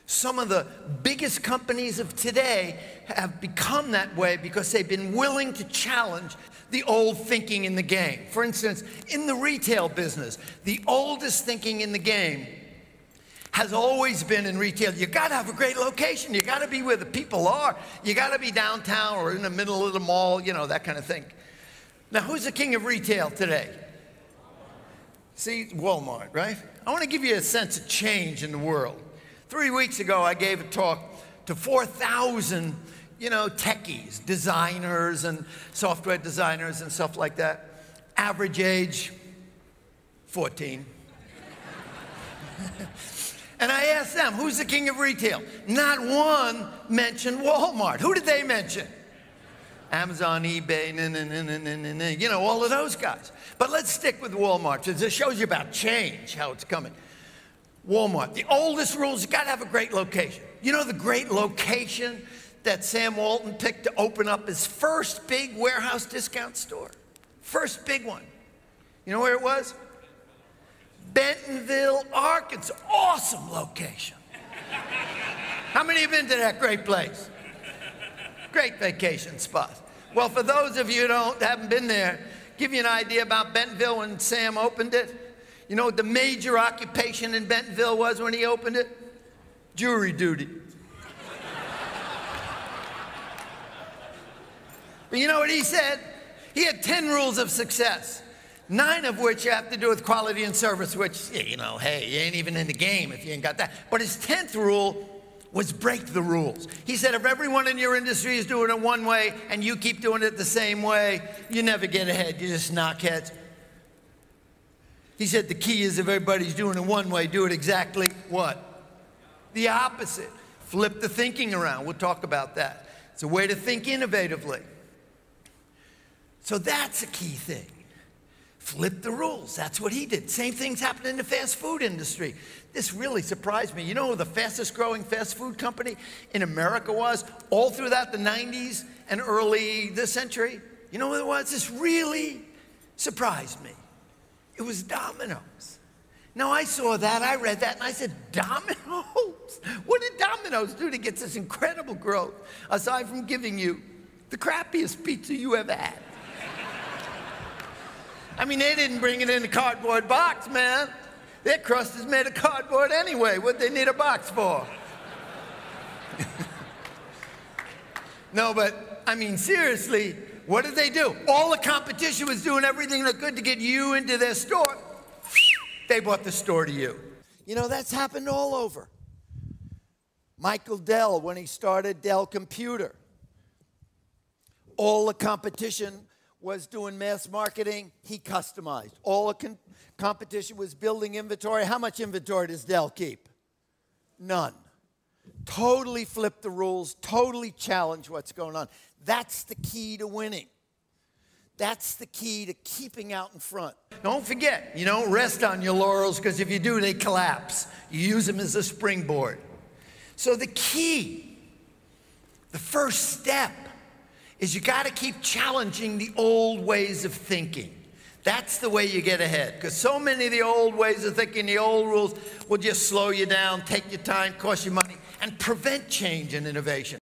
Some of the biggest companies of today have become that way because they've been willing to challenge the old thinking in the game. For instance, in the retail business, the oldest thinking in the game has always been in retail. You gotta have a great location. You gotta be where the people are. You gotta be downtown or in the middle of the mall, you know, that kind of thing. Now, who's the king of retail today? See, Walmart, right? I want to give you a sense of change in the world. 3 weeks ago, I gave a talk to 4,000, techies, designers and software designers and stuff like that. Average age, 14. And I asked them, who's the king of retail? Not one mentioned Walmart. Who did they mention? Amazon, eBay, all of those guys. But let's stick with Walmart, because it shows you about change, how it's coming. Walmart, the oldest rules, you gotta have a great location. You know the great location that Sam Walton picked to open up his first big warehouse discount store? First big one. You know where it was? Bentonville, Arkansas. Awesome location. How many have been to that great place? Great vacation spot. Well, for those of you who haven't been there, give you an idea about Bentonville when Sam opened it. You know what the major occupation in Bentonville was when he opened it? Jury duty. But you know what he said? He had 10 rules of success, 9 of which have to do with quality and service, which, hey, you ain't even in the game if you ain't got that. But his 10th rule was break the rules. He said, if everyone in your industry is doing it one way and you keep doing it the same way, you never get ahead, you just knock heads. He said the key is if everybody's doing it one way, do it exactly what? The opposite. Flip the thinking around. We'll talk about that. It's a way to think innovatively. So that's a key thing. Flip the rules. That's what he did. Same thing's happened in the fast food industry. This really surprised me. You know who the fastest growing fast food company in America was all throughout the 90s and early this century? You know what it was? This really surprised me. It was Domino's. Now, I saw that, I read that, and I said, Domino's? What did Domino's do to get this incredible growth, aside from giving you the crappiest pizza you ever had? I mean, they didn't bring it in a cardboard box, man. Their crust is made of cardboard anyway. What'd they need a box for? No, but, I mean, seriously, what did they do? All the competition was doing everything they could to get you into their store. They brought the store to you. You know, that's happened all over. Michael Dell, when he started Dell Computer, all the competition was doing mass marketing, he customized. All the competition was building inventory. How much inventory does Dell keep? None. Totally flipped the rules, totally challenged what's going on. That's the key to winning. That's the key to keeping out in front. Don't forget, you don't rest on your laurels, because if you do, they collapse. You use them as a springboard. So the key, the first step, is you got to keep challenging the old ways of thinking. That's the way you get ahead, because so many of the old ways of thinking, the old rules, will just slow you down, take your time, cost you money, and prevent change and innovation.